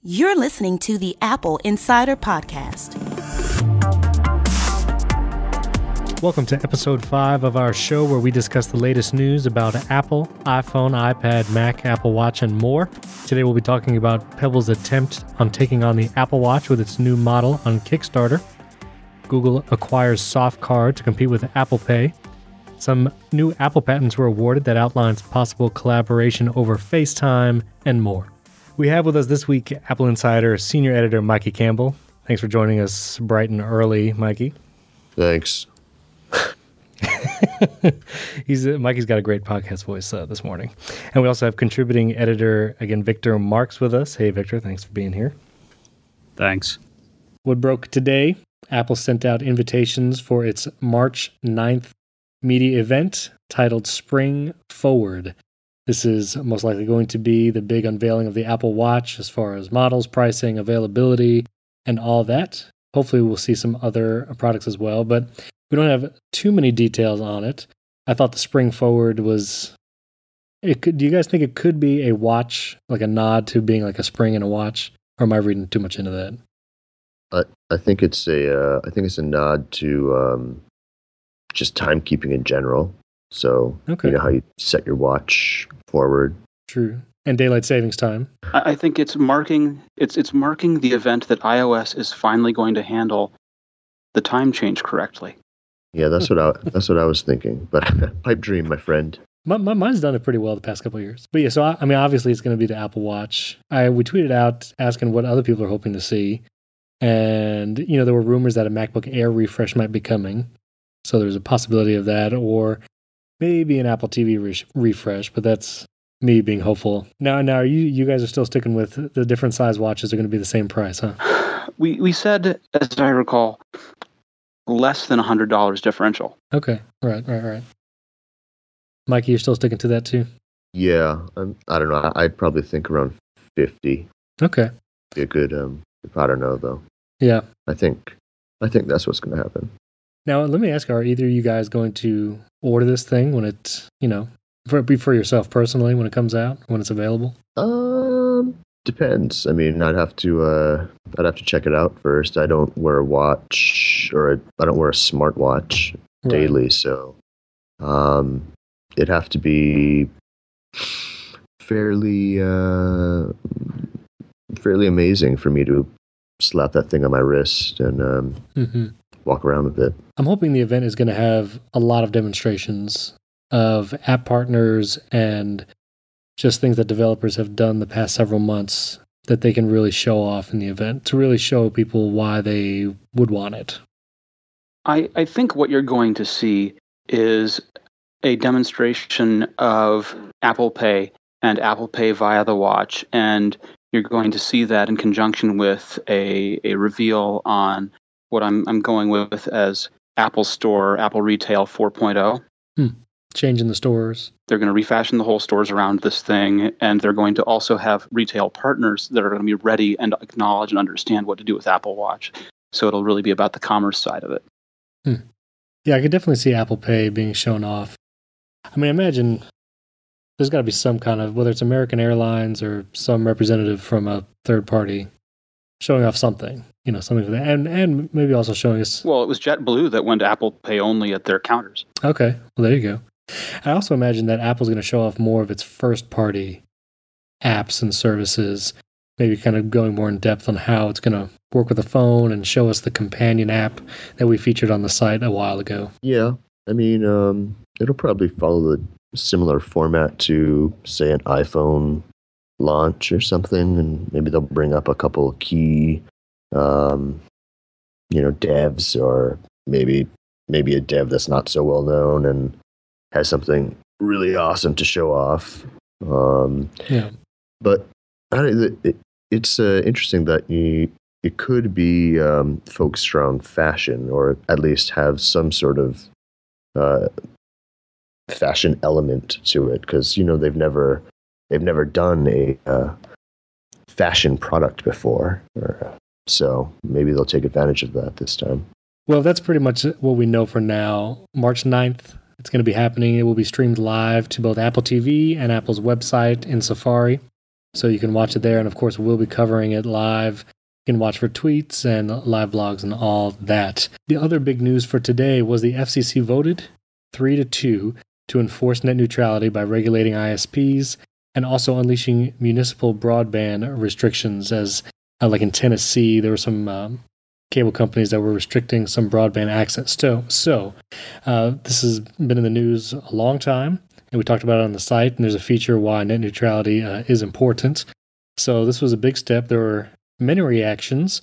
You're listening to the Apple Insider Podcast. Welcome to episode 5 of our show where we discuss the latest news about Apple, iPhone, iPad, Mac, Apple Watch, and more. Today we'll be talking about Pebble's attempt on taking on the Apple Watch with its new model on Kickstarter. Google acquires Softcard to compete with Apple Pay. Some new Apple patents were awarded that outlines possible collaboration over FaceTime, and more. We have with us this week Apple Insider Senior Editor Mikey Campbell. Thanks for joining us bright and early, Mikey. Thanks. Mikey's got a great podcast voice this morning. And we also have contributing editor, again, Victor Marks with us. Hey, Victor, thanks for being here. Thanks. What broke today? Apple sent out invitations for its March 9th media event titled Spring Forward. This is most likely going to be the big unveiling of the Apple Watch as far as models, pricing, availability, and all that. Hopefully we'll see some other products as well, but we don't have too many details on it. I thought the Spring Forward was... do you guys think it could be a watch, like a nod to being like a spring in a watch? Or am I reading too much into that? I think it's a nod to just timekeeping in general. So okay. You know how you set your watch forward. True. And daylight savings time. I think it's marking the event that iOS is finally going to handle the time change correctly. Yeah, that's what I was thinking. But pipe dream, my friend. Mine's done it pretty well the past couple of years. But yeah, so I mean, obviously it's going to be the Apple Watch. We tweeted out asking what other people are hoping to see, and you know there were rumors that a MacBook Air refresh might be coming, so there's a possibility of that, or maybe an Apple TV refresh. But that's me being hopeful. Now, you guys are still sticking with the different size watches are going to be the same price, huh? We said, as I recall, less than $100 differential. Okay, right. Mikey, you're still sticking to that too? Yeah, I don't know. I'd probably think around 50. Okay. Be a good. I don't know though. Yeah. I think that's what's going to happen. Now, let me ask: are either of you guys going to order this thing when it, for yourself personally when it comes out, when it's available? Depends. I mean, I'd have to check it out first. I don't wear a watch, or I don't wear a smartwatch daily, so it'd have to be fairly amazing for me to slap that thing on my wrist and walk around with it. I'm hoping the event is going to have a lot of demonstrations of app partners and just things that developers have done the past several months that they can really show off in the event to really show people why they would want it. I think what you're going to see is a demonstration of Apple Pay and Apple Pay via the watch, and you're going to see that in conjunction with a reveal on what I'm going with as Apple Store, Apple Retail 4.0. Changing the stores. They're going to refashion the whole stores around this thing, and they're going to also have retail partners that are going to be ready and acknowledge and understand what to do with Apple Watch. So it'll really be about the commerce side of it. Yeah, I could definitely see Apple Pay being shown off. I mean, imagine there's got to be some kind of, whether it's American Airlines or some representative from a third party showing off something, something for that. And maybe also showing us... Well, it was JetBlue that went to Apple Pay only at their counters. Okay, well, there you go. I also imagine that Apple's going to show off more of its first-party apps and services, maybe kind of going more in depth on how it's going to work with the phone and show us the companion app that we featured on the site a while ago. Yeah, I mean, it'll probably follow the similar format to, say, an iPhone launch or something, and maybe they'll bring up a couple of key, devs, or maybe a dev that's not so well known and has something really awesome to show off. But it's interesting that it could be focused around fashion, or at least have some sort of fashion element to it, because they've never done a fashion product before, so maybe they'll take advantage of that this time. Well, that's pretty much what we know for now. March 9th, it's going to be happening. It will be streamed live to both Apple TV and Apple's website in Safari. So you can watch it there. And of course, we'll be covering it live. You can watch for tweets and live blogs and all that. The other big news for today was the FCC voted 3-2 to enforce net neutrality by regulating ISPs and also unleashing municipal broadband restrictions. As like in Tennessee, there were some cable companies that were restricting some broadband access. So this has been in the news a long time, and we talked about it on the site, and there's a feature why net neutrality is important. So this was a big step. There were many reactions.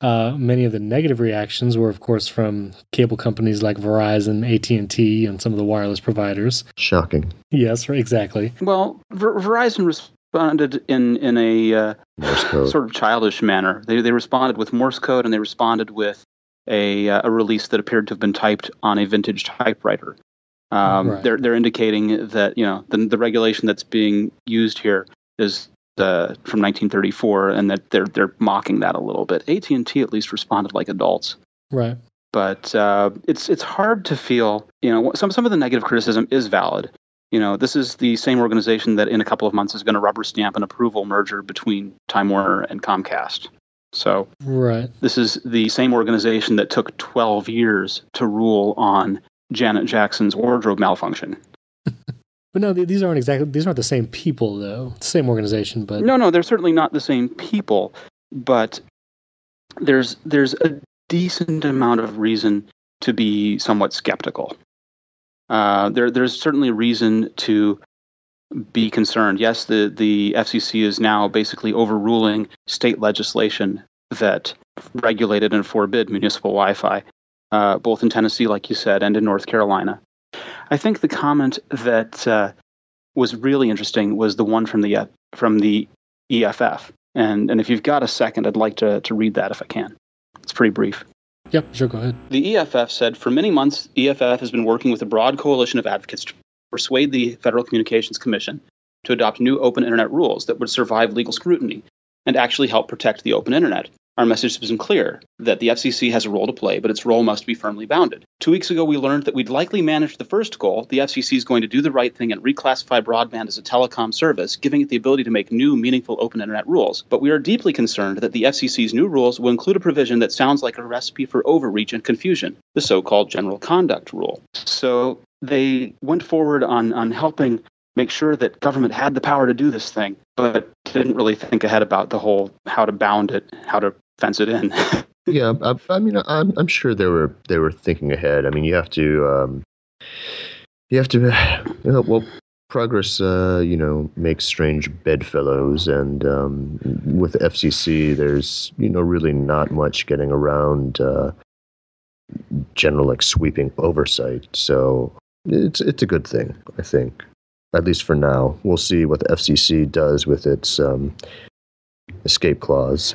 Many of the negative reactions were, of course, from cable companies like Verizon, AT&T, and some of the wireless providers. Shocking. Yes, right, exactly. Well, Verizon responded in a sort of childish manner. They responded with Morse code, and they responded with a release that appeared to have been typed on a vintage typewriter. Right. They're indicating that the regulation that's being used here is from 1934, and that they're mocking that a little bit. AT&T at least responded like adults, right? But it's hard to feel. Some of the negative criticism is valid. This is the same organization that in a couple of months is going to rubber stamp an approval merger between Time Warner and Comcast. So right, this is the same organization that took 12 years to rule on Janet Jackson's wardrobe malfunction. But no, these aren't the same people, though. It's the same organization, but no, they're certainly not the same people. But there's a decent amount of reason to be somewhat skeptical. There's certainly reason to be concerned. Yes, the FCC is now basically overruling state legislation that regulated and forbid municipal Wi-Fi, both in Tennessee, like you said, and in North Carolina. I think the comment that was really interesting was the one from the EFF. And if you've got a second, I'd like to read that if I can. It's pretty brief. Yep, sure, go ahead. The EFF said, for many months, EFF has been working with a broad coalition of advocates to persuade the Federal Communications Commission to adopt new open internet rules that would survive legal scrutiny and actually help protect the open internet. Our message has been clear that the FCC has a role to play, but its role must be firmly bounded. 2 weeks ago, we learned that we'd likely managed the first goal. The FCC is going to do the right thing and reclassify broadband as a telecom service, giving it the ability to make new, meaningful open internet rules. But we are deeply concerned that the FCC's new rules will include a provision that sounds like a recipe for overreach and confusion, the so-called general conduct rule. So they went forward on helping make sure that government had the power to do this thing, but didn't really think ahead about the whole how to bound it, how to fence it in. Yeah, I mean, I'm sure they were thinking ahead. I mean, you have to well, progress, makes strange bedfellows, and with the FCC, there's really not much getting around general sweeping oversight. So it's a good thing, I think, at least for now. We'll see what the FCC does with its escape clause.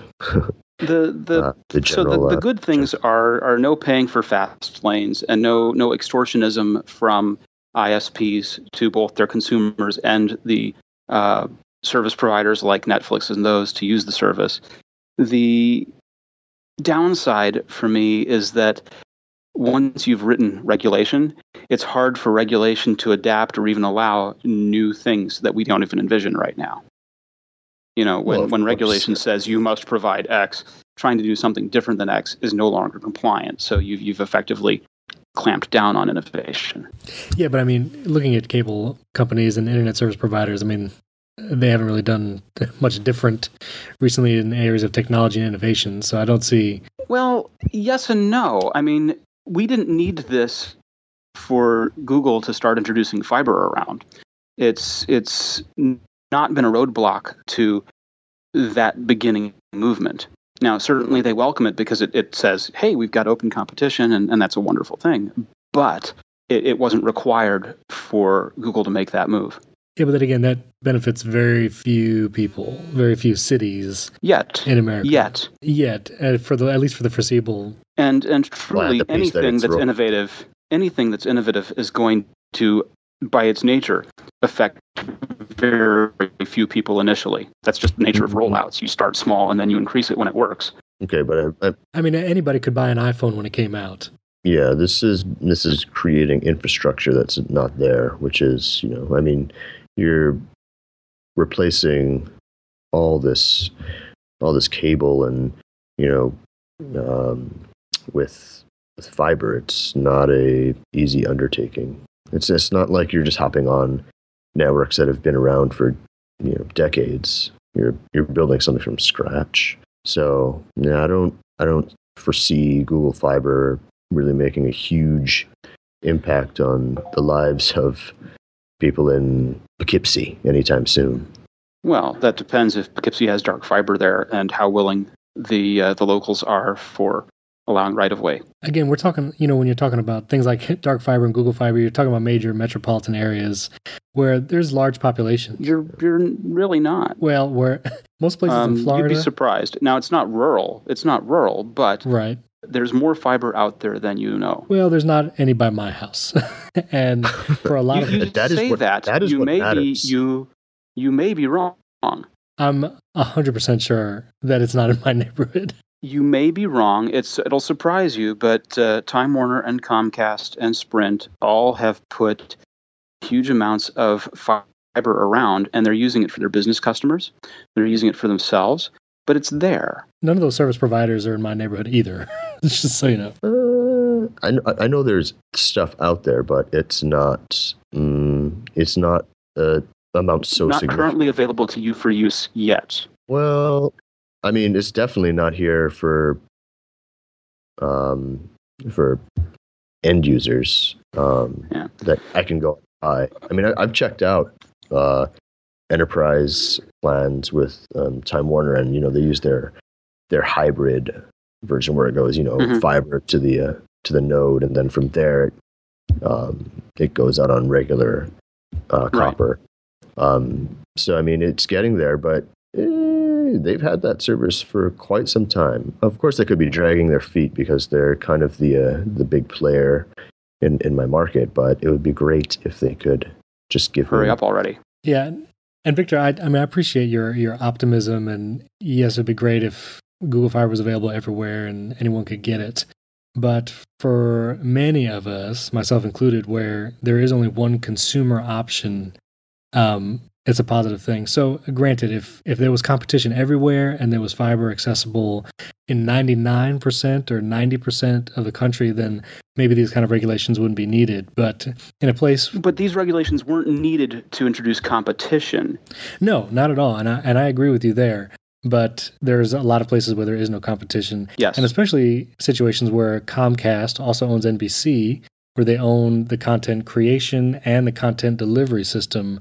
The good things are no paying for fast lanes and no extortionism from ISPs to both their consumers and the service providers like Netflix and those to use the service. The downside for me is that once you've written regulation, it's hard for regulation to adapt or even allow new things that we don't even envision right now. When regulation says you must provide X, trying to do something different than X is no longer compliant. So you've effectively clamped down on innovation. Yeah, but I mean, looking at cable companies and internet service providers, I mean, they haven't really done much different recently in areas of technology and innovation. So I don't see. Well, yes and no. I mean, we didn't need this for Google to start introducing fiber around. It's not been a roadblock to that beginning movement. Now, certainly they welcome it because it says, hey, we've got open competition, and that's a wonderful thing. But it wasn't required for Google to make that move. Yeah, but then again, that benefits very few people, very few cities yet in America. Yet, at least for the foreseeable. And truly, anything that's innovative is going to, by its nature, affect very few people initially. That's just the nature of rollouts. You start small and then you increase it when it works. Okay, but I mean, anybody could buy an iPhone when it came out. Yeah, this is creating infrastructure that's not there, which is, I mean, you're replacing all this cable and, with fiber, it's not a easy undertaking. It's not like you're just hopping on networks that have been around for decades. You're building something from scratch. So I don't foresee Google Fiber really making a huge impact on the lives of people in Poughkeepsie anytime soon. Well, that depends if Poughkeepsie has dark fiber there and how willing the locals are for allowing right-of-way. Again, we're talking, when you're talking about things like dark fiber and Google Fiber, you're talking about major metropolitan areas where there's large populations. You're really not. Well, where most places in Florida. You'd be surprised. Now, it's not rural, but right. There's more fiber out there than you know. Well, there's not any by my house. And for a lot of you may be wrong. I'm 100% sure that it's not in my neighborhood. You may be wrong. It'll surprise you, but Time Warner and Comcast and Sprint all have put huge amounts of fiber around, and they're using it for their business customers. They're using it for themselves, but it's there. None of those service providers are in my neighborhood either. Just so you know. I know there's stuff out there, but it's not. It's not amount so not significant. Currently available to you for use yet. Well, I mean, it's definitely not here for end users that I can go buy. I mean, I've checked out enterprise plans with Time Warner, and they use their hybrid version where it goes, fiber to the node, and then from there it goes out on regular copper. So I mean, it's getting there, but they've had that service for quite some time. Of course, they could be dragging their feet because they're kind of the big player in my market. But it would be great if they could just hurry up already. Yeah, and Victor, I appreciate your optimism, and yes, it'd be great if Google Fiber was available everywhere and anyone could get it. But for many of us, myself included, where there is only one consumer option, it's a positive thing. So granted, if there was competition everywhere and there was fiber accessible in 99% or 90% of the country, then maybe these kind of regulations wouldn't be needed. But in a place... But these regulations weren't needed to introduce competition. No, not at all. And I agree with you there. But there's a lot of places where there is no competition. Yes. And especially situations where Comcast also owns NBC, where they own the content creation and the content delivery system.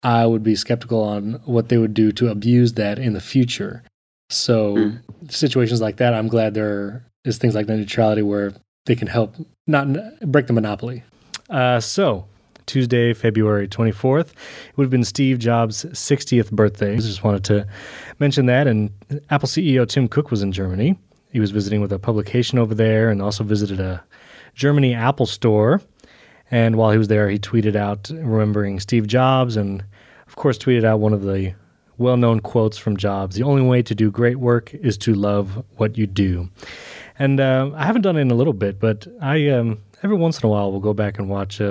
I would be skeptical on what they would do to abuse that in the future. So situations like that, I'm glad there is things like net neutrality where they can help not break the monopoly. So Tuesday, February 24th, it would have been Steve Jobs' 60th birthday. I just wanted to mention that. And Apple CEO Tim Cook was in Germany. He was visiting with a publication over there and also visited a Germany Apple store. And while he was there, he tweeted out remembering Steve Jobs and, of course, tweeted out one of the well-known quotes from Jobs: "The only way to do great work is to love what you do." And I haven't done it in a little bit, but I every once in a while will go back and watch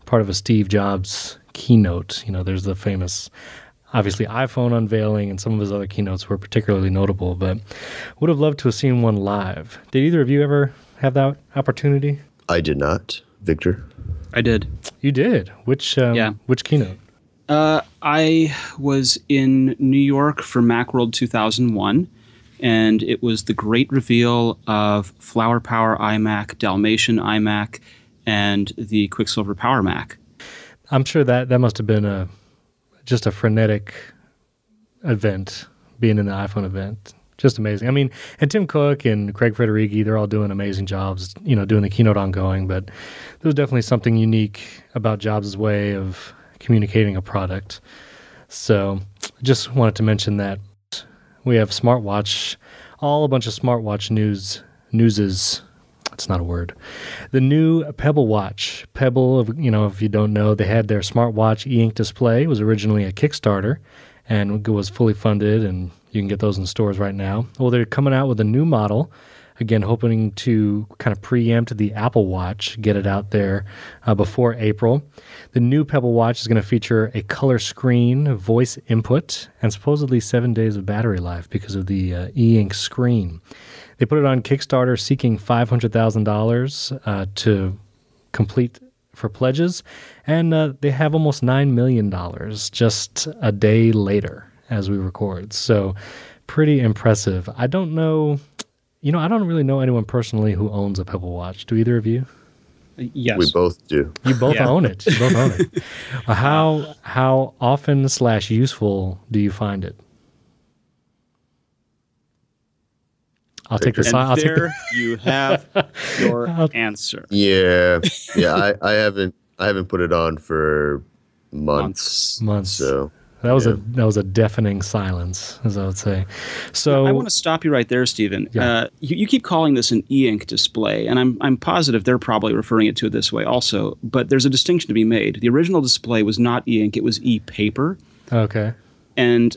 part of a Steve Jobs keynote. There's the famous, obviously, iPhone unveiling, and some of his other keynotes were particularly notable, but would have loved to have seen one live. Did either of you ever have that opportunity? I did not. Victor? I did. You did? Which keynote? I was in New York for Macworld 2001, and it was the great reveal of Flower Power iMac, Dalmatian iMac, and the Quicksilver Power Mac. I'm sure that must have been just a frenetic event, being in the iPhone event. Just amazing. I mean, and Tim Cook and Craig Federighi, they're all doing amazing jobs, doing the keynote ongoing, but there was definitely something unique about Jobs' way of communicating a product. So just wanted to mention that. We have Smartwatch, a bunch of Smartwatch newses. That's not a word. The new Pebble watch. Pebble, if you don't know, they had their Smartwatch e-ink display. It was originally a Kickstarter and was fully funded, and you can get those in stores right now. Well, they're coming out with a new model, Again, hoping to kind of preempt the Apple Watch, get it out there before April. The new Pebble Watch is going to feature a color screen, voice input, and supposedly 7 days of battery life because of the e-ink screen. They put it on Kickstarter seeking $500,000 to complete for pledges, and they have almost $9 million just a day later as we record. So pretty impressive. I don't know, I don't really know anyone personally who owns a Pebble Watch. Do either of you? Yes. We both do. You both own it. You both own it. How often / useful do you find it? I'll take the side. There you have your answer. Yeah. I haven't put it on for months. So that was a deafening silence, as I would say. So I want to stop you right there, Stephen. Yeah. You keep calling this an e-ink display, and I'm positive they're probably referring it to it this way also. But there's a distinction to be made. The original display was not e-ink; it was e-paper. Okay. And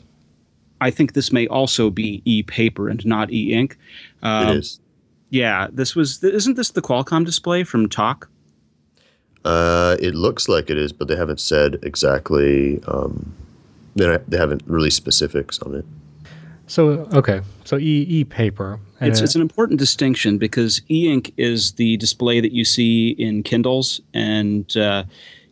I think this may also be e-paper and not e-ink. It is. Yeah, isn't this the Qualcomm display from Talk? It looks like it is, but they haven't said exactly. They haven't released specifics on it. So e-paper. It's an important distinction because e-ink is the display that you see in Kindles and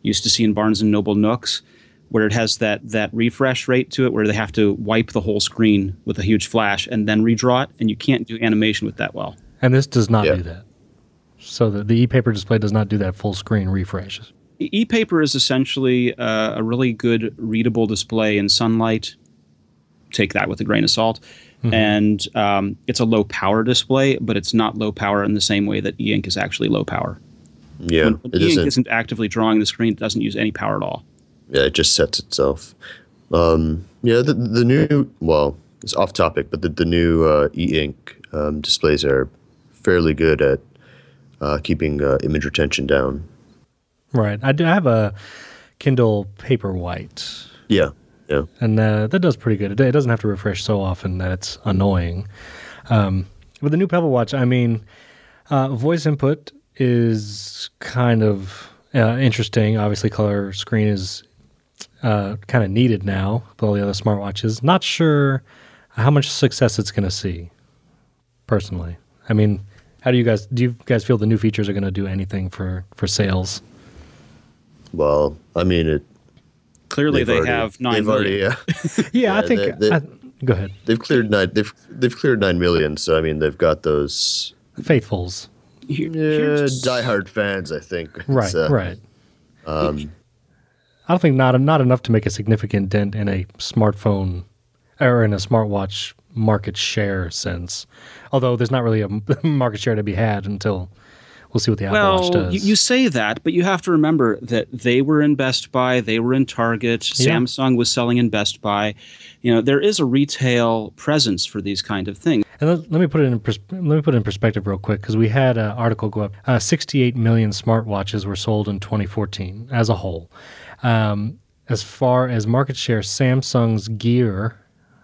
used to see in Barnes and Noble Nooks, where it has that refresh rate to it where they have to wipe the whole screen with a huge flash and then redraw it, and you can't do animation with that well. And this does not do that. So the e-paper display does not do that full screen refresh. E-paper is essentially a really good readable display in sunlight. Take that with a grain of salt. Mm-hmm. And it's a low power display, but it's not low power in the same way that e-ink is actually low power. Yeah, when e-ink isn't actively drawing the screen, it doesn't use any power at all. Yeah, it just sets itself. The new, well, it's off topic, but the new e-ink displays are fairly good at keeping image retention down. Right. I have a Kindle Paperwhite. Yeah. And that does pretty good. It doesn't have to refresh so often that it's annoying. With the new Pebble Watch, voice input is kind of interesting. Obviously, color screen is kind of needed now with all the other smartwatches. Not sure how much success it's going to see, personally. How do you guys feel the new features are going to do anything for sales? Well, clearly they have 9 million. I think. Go ahead. They've cleared 9 million. So they've got those faithfuls, diehard fans. I think. Right. Right. I don't think not enough to make a significant dent in a smartphone or in a smartwatch market share sense. Although there's not really a market share to be had until we'll see what the Apple Watch does. You say that, but you have to remember that they were in Best Buy, they were in Target, Samsung was selling in Best Buy. There is a retail presence for these kind of things. And let me put it in perspective real quick, because we had an article go up. 68 million smartwatches were sold in 2014 as a whole. As far as market share, Samsung's Gear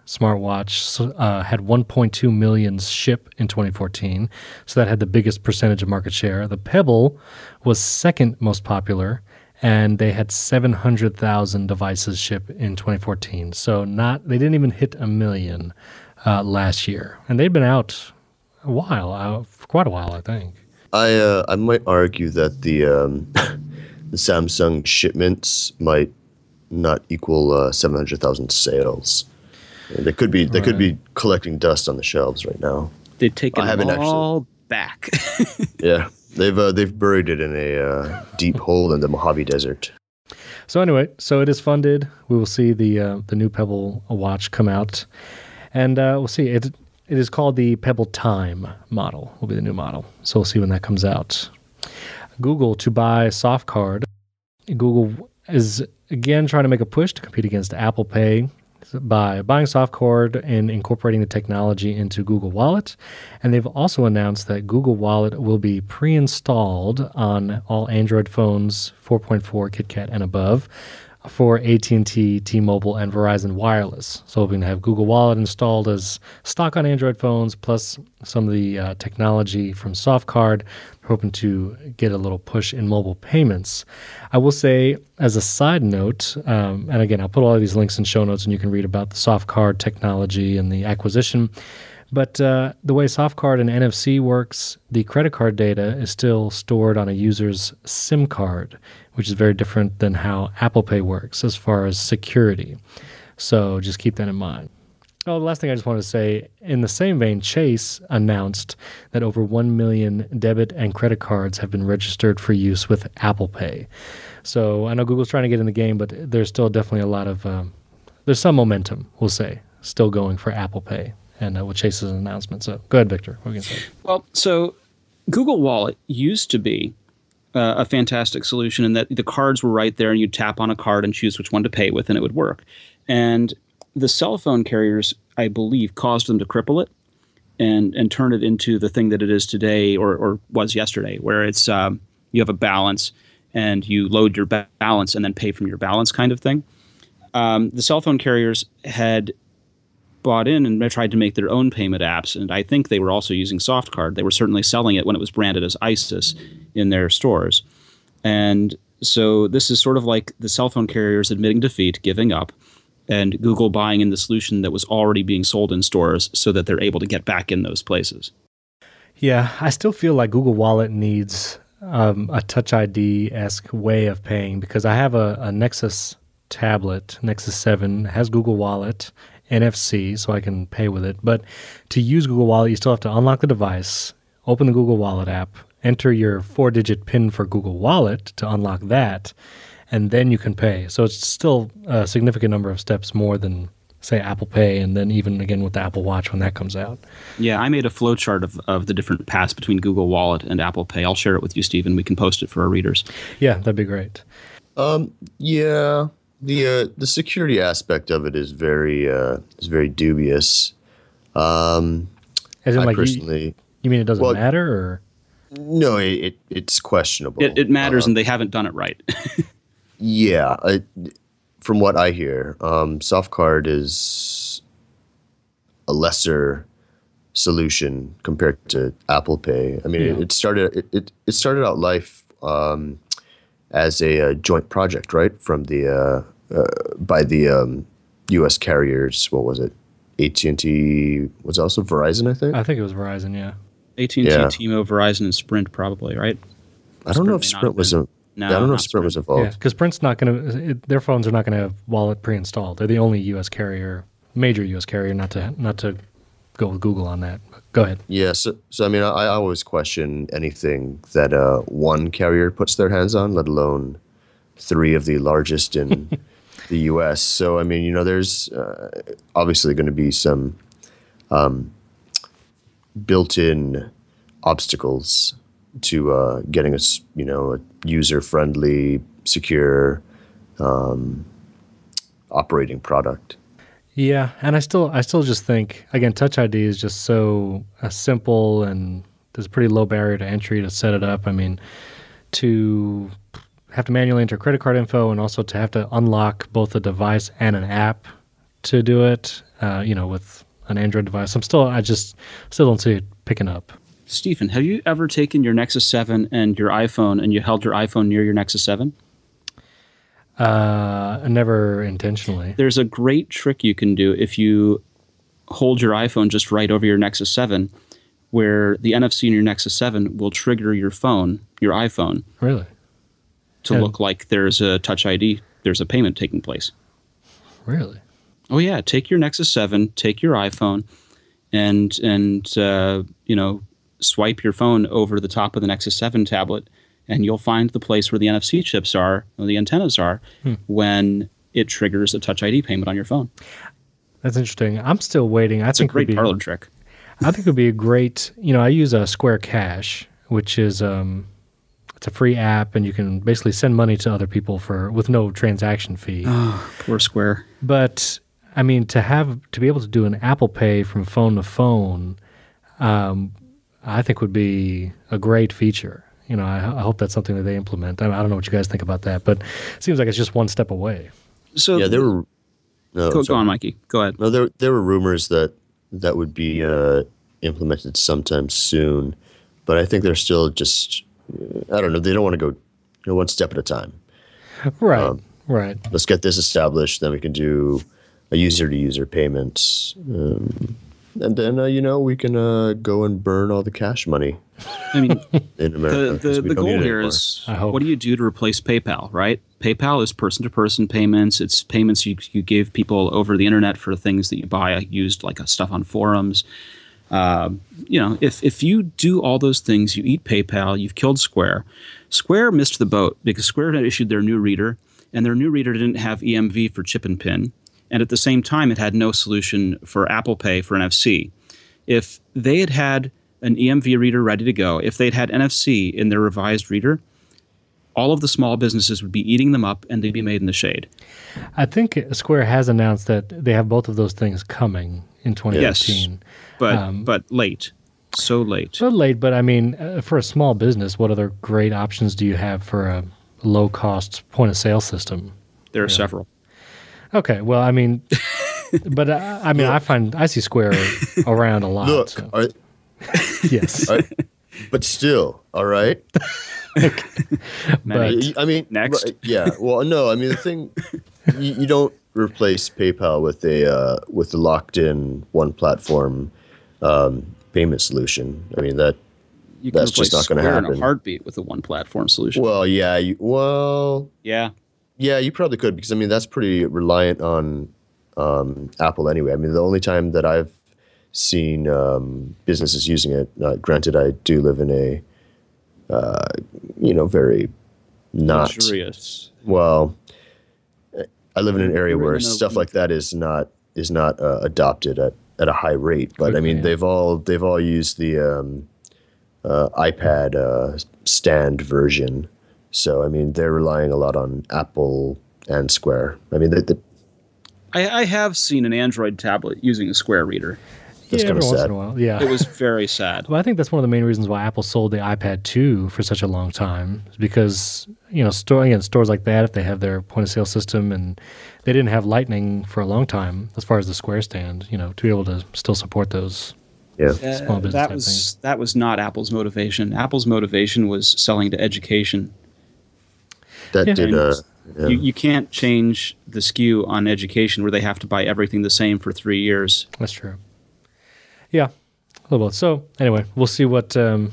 smartwatch had 1.2 million ship in 2014, so that had the biggest percentage of market share. The Pebble was second most popular, and they had 700,000 devices ship in 2014. So they didn't even hit a million last year, and they'd been out for quite a while, I think. I might argue that the Samsung shipments might not equal 700,000 sales. They could be collecting dust on the shelves right now. They've taken it all back. Yeah, they've buried it in a deep hole in the Mojave Desert. So anyway, it is funded. We will see the new Pebble watch come out, and we'll see. It is called the Pebble Time model. Will be the new model. So we'll see when that comes out. Google to buy Softcard. Google is again trying to make a push to compete against Apple Pay by buying Softcard and incorporating the technology into Google Wallet. And they've also announced that Google Wallet will be pre-installed on all Android phones 4.4 KitKat and above for AT&T, T-Mobile, and Verizon Wireless. So hoping to have Google Wallet installed as stock on Android phones, plus some of the technology from Softcard. Hoping to get a little push in mobile payments. I will say, as a side note, and again, I'll put all of these links in show notes, and you can read about the Softcard technology and the acquisition. But the way Softcard and NFC works, the credit card data is still stored on a user's SIM card, which is very different than how Apple Pay works as far as security. So just keep that in mind. Oh, the last thing I just wanted to say, in the same vein, Chase announced that over 1 million debit and credit cards have been registered for use with Apple Pay. So I know Google's trying to get in the game, but there's still definitely a lot of, there's some momentum, we'll say, still going for Apple Pay. And with Chase's announcement. So go ahead, Victor. What are you going to say? Well, so Google Wallet used to be a fantastic solution in that the cards were right there and you'd tap on a card and choose which one to pay with and it would work. And the cell phone carriers, I believe, caused them to cripple it and turn it into the thing that it is today or was yesterday, where it's you have a balance and you load your balance and then pay from your balance kind of thing. The cell phone carriers had bought in and tried to make their own payment apps, and I think they were also using Softcard. They were certainly selling it when it was branded as ISIS in their stores. And so this is sort of like the cell phone carriers admitting defeat, giving up, and Google buying in the solution that was already being sold in stores so that they're able to get back in those places. Yeah, I still feel like Google Wallet needs a Touch ID-esque way of paying, because I have a Nexus tablet, Nexus 7, has Google Wallet, NFC, so I can pay with it. But to use Google Wallet, you still have to unlock the device, open the Google Wallet app, enter your 4-digit PIN for Google Wallet to unlock that, and then you can pay. So it's still a significant number of steps more than, say, Apple Pay, and then even again with the Apple Watch when that comes out. Yeah, I made a flowchart of the different paths between Google Wallet and Apple Pay. I'll share it with you, Stephen. We can post it for our readers. Yeah, that'd be great. Yeah. The security aspect of it is very dubious. As in, like, personally, you mean it doesn't matter, or no? It's questionable. It matters, and they haven't done it right. Yeah, from what I hear, Softcard is a lesser solution compared to Apple Pay. I mean, it started out life as a joint project, right, from the by the U.S. carriers. What was it? AT&T, was it also Verizon, I think? I think it was Verizon, yeah. AT&T, T-Mobile, Verizon, and Sprint probably, right? I don't know if Sprint was I don't know if Sprint was involved. Yeah, because Sprint's not going to, their phones are not going to have Wallet pre-installed. They're the only U.S. carrier, major U.S. carrier, not to go with Google on that. Go ahead. Yeah, so I mean, I always question anything that one carrier puts their hands on, let alone 3 of the largest in the U.S. So, I mean, there's obviously going to be some built-in obstacles to getting a user-friendly, secure operating product. Yeah, and I still just think, again, Touch ID is just so simple, and there's a pretty low barrier to entry to set it up. I mean, to have to manually enter credit card info and also to have to unlock both a device and an app to do it, with an Android device. I just still don't see it picking up. Stephen, have you ever taken your Nexus 7 and your iPhone and you held your iPhone near your Nexus 7? Never intentionally. There's a great trick you can do if you hold your iPhone just right over your Nexus 7, where the NFC in your Nexus 7 will trigger your iPhone. Really? To look like there's a Touch ID, there's a payment taking place. Really? Oh yeah, take your Nexus 7, take your iPhone, and swipe your phone over the top of the Nexus 7 tablet, and you'll find the place where the NFC chips are, or the antennas are, when it triggers a Touch ID payment on your phone. That's interesting. I'm still waiting. It's a great parlor trick. I think it would be a great, I use a Square Cash, which is it's a free app, and you can basically send money to other people with no transaction fee. Oh, poor Square. But I mean, to be able to do an Apple Pay from phone to phone, I think would be a great feature. I hope that's something that they implement. I don't know what you guys think about that, but it seems like it's just one step away. So yeah, there were. No, go on, Mikey. Go ahead. No, there were rumors that would be implemented sometime soon, but I think they're still just. I don't know. They don't want to go one step at a time. Right. Right. Let's get this established, then we can do a user-to-user payments, and then we can go and burn all the cash money. I mean, in America, the goal here is what do you do to replace PayPal, right? PayPal is person-to-person payments. It's payments you give people over the internet for things that you buy used, like stuff on forums. If you do all those things, you eat PayPal, you've killed Square. Square missed the boat because Square had issued their new reader, and their new reader didn't have EMV for chip and pin. And at the same time, it had no solution for Apple Pay for NFC. If they had had an EMV reader ready to go, if they'd had NFC in their revised reader, all of the small businesses would be eating them up and they'd be made in the shade. I think Square has announced that they have both of those things coming in 2015. Yes, but late. So late. So late, but I mean, for a small business, what other great options do you have for a low-cost point-of-sale system? There are several. Okay, well, I mean, but I see Square around a lot. Look, so. Yes. But still, all right? But I mean, next. Yeah, well, no, I mean, the thing, you don't replace PayPal with a locked-in one-platform payment solution. I mean, that's just not going to happen. In a heartbeat with a one-platform solution. Well, yeah, Yeah, you probably could, because I mean that's pretty reliant on Apple anyway. I mean, the only time that I've seen businesses using it, granted, I do live in a very not luxurious. Well, I live in an area where stuff like that is not adopted at a high rate. But I mean, they've all used the iPad stand version. So, I mean, they're relying a lot on Apple and Square. I mean, I have seen an Android tablet using a Square reader. That's every kind of once sad. in a while. Yeah. It was very sad. Well, I think that's one of the main reasons why Apple sold the iPad 2 for such a long time, is because, stores like that, if they have their point-of-sale system, and they didn't have Lightning for a long time, as far as the Square stand, to be able to still support those. Yeah. Small business that was not Apple's motivation. Apple's motivation was selling to education. You can't change the SKU on education where they have to buy everything the same for 3 years. That's true. Yeah, a little bit. So anyway, we'll see what kind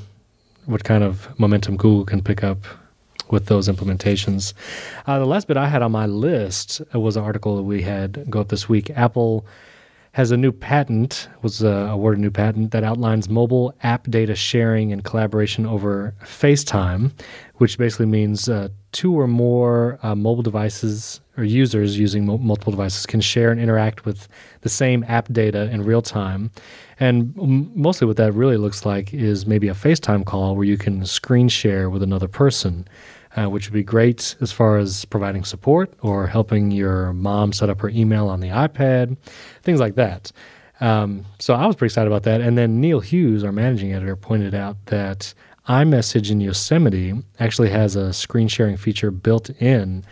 of momentum Google can pick up with those implementations. The last bit I had on my list was an article that we had go up this week. Apple has a new patent, was awarded a new patent that outlines mobile app data sharing and collaboration over FaceTime, which basically means two or more mobile devices or users using multiple devices can share and interact with the same app data in real time. And mostly what that really looks like is maybe a FaceTime call where you can screen share with another person, which would be great as far as providing support or helping your mom set up her email on the iPad, things like that. So I was pretty excited about that. And then Neil Hughes, our managing editor, pointed out that iMessage in Yosemite actually has a screen sharing feature built in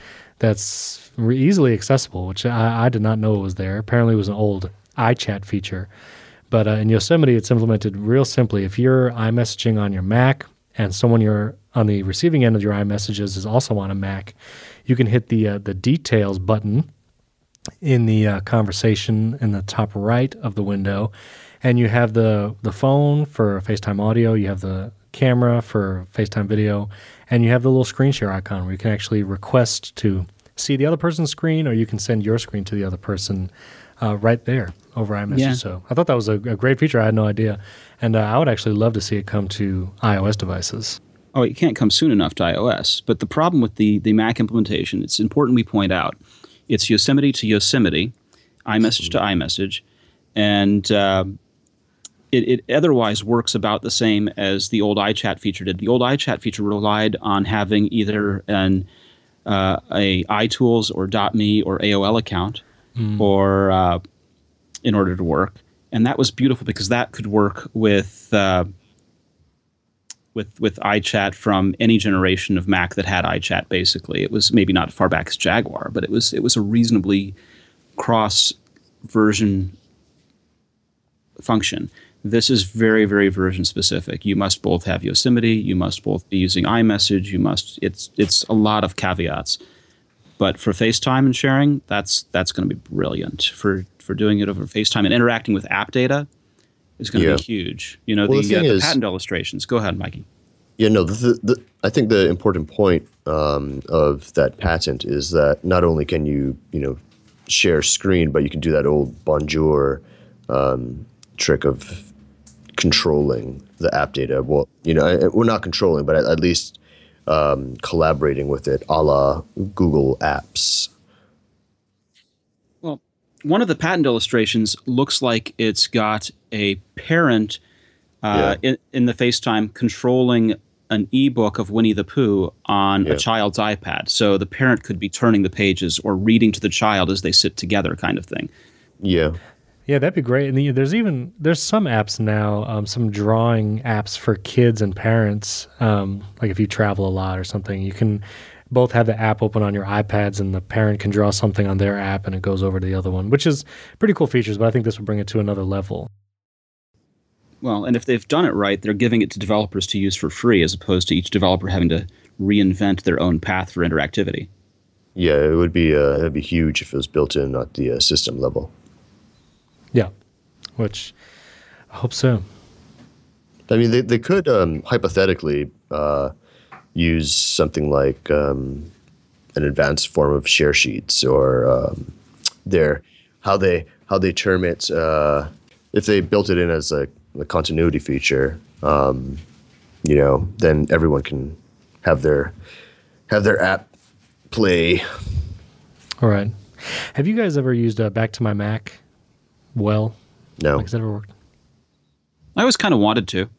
that's easily accessible, which I did not know was there. Apparently it was an old iChat feature. But in Yosemite, it's implemented real simply. If you're iMessaging on your Mac and someone you're on the receiving end of your iMessages is also on a Mac, you can hit the details button in the conversation in the top right of the window, and you have the phone for FaceTime audio, you have the camera for FaceTime video, and you have the little screen share icon where you can actually request to see the other person's screen, or you can send your screen to the other person right there over iMessage. Yeah. So I thought that was a great feature. I had no idea. And I would actually love to see it come to iOS devices. Oh, it can't come soon enough to iOS. But the problem with the Mac implementation, it's important we point out, it's Yosemite to Yosemite, iMessage to iMessage, and it otherwise works about the same as the old iChat feature did. The old iChat feature relied on having either a iTools or .me or AOL account or in order to work. And that was beautiful because that could work with with iChat from any generation of Mac that had iChat. Basically, it was maybe not as far back as Jaguar, but it was a reasonably cross version function. This is very, very version specific. You must both have Yosemite. You must both be using iMessage. It's a lot of caveats. But for FaceTime and sharing, that's going to be brilliant. For doing it over FaceTime and interacting with app data is going to be huge. You know, the patent illustrations. Go ahead, Mikey. Yeah, no, I think the important point of that patent is that not only can you share screen, but you can do that old bonjour trick of controlling the app data. Well, we're not controlling, but at least collaborating with it, a la Google Apps. Well, one of the patent illustrations looks like it's got a parent in the FaceTime controlling an ebook of Winnie the Pooh on a child's iPad. So the parent could be turning the pages or reading to the child as they sit together, kind of thing. Yeah. Yeah, that'd be great. And there's some apps now, some drawing apps for kids and parents. Like if you travel a lot or something, you can both have the app open on your iPads, and the parent can draw something on their app, and it goes over to the other one, which is pretty cool features. But I think this will bring it to another level. Well, and if they've done it right, they're giving it to developers to use for free, as opposed to each developer having to reinvent their own path for interactivity. Yeah, it would be it'd be huge if it was built in at the system level. Yeah, which I hope so. I mean, they could hypothetically use something like an advanced form of share sheets, or how they term it. If they built it in as a continuity feature, then everyone can have their app play. All right. Have you guys ever used Back to My Mac? Well, no. Has that ever worked? I always kind of wanted to.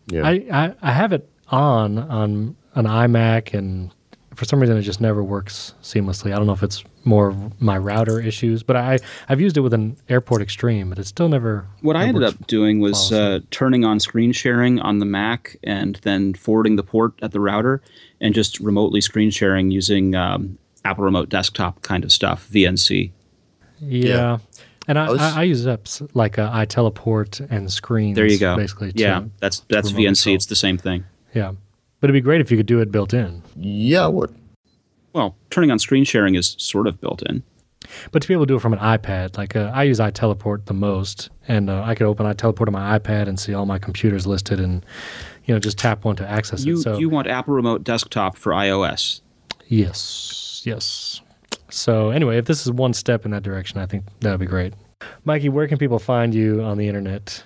Yeah. I have it on an iMac, and for some reason it just never works seamlessly. I don't know if it's more of my router issues, but I've used it with an Airport Extreme, but it still never. What I ended up doing was turning on screen sharing on the Mac and then forwarding the port at the router and just remotely screen sharing using Apple Remote Desktop kind of stuff, VNC. Yeah. And I use apps like iTeleport and Screens. There you go. Basically, that's VNC. Control. It's the same thing. Yeah, but it'd be great if you could do it built in. Yeah, what? Well, turning on screen sharing is sort of built in. But to be able to do it from an iPad, like I use iTeleport the most, and I could open iTeleport on my iPad and see all my computers listed, and just tap one to access it. So you want Apple Remote Desktop for iOS? Yes. So anyway, if this is one step in that direction, I think that would be great. Mikey, where can people find you on the internet?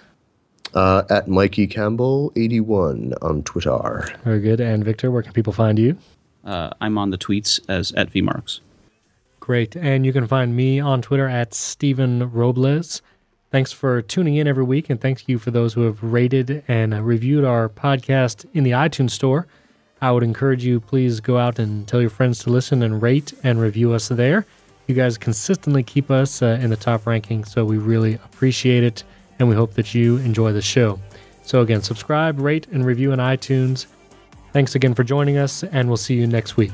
At Mikey Campbell 81 on Twitter. Very good. And Victor, where can people find you? I'm on the tweets as at VMarks. Great. And you can find me on Twitter at Stephen Robles. Thanks for tuning in every week, and thank you for those who have rated and reviewed our podcast in the iTunes Store. I would encourage you, please go out and tell your friends to listen and rate and review us there. You guys consistently keep us in the top ranking, so we really appreciate it, and we hope that you enjoy the show. So again, subscribe, rate, and review in iTunes. Thanks again for joining us, and we'll see you next week.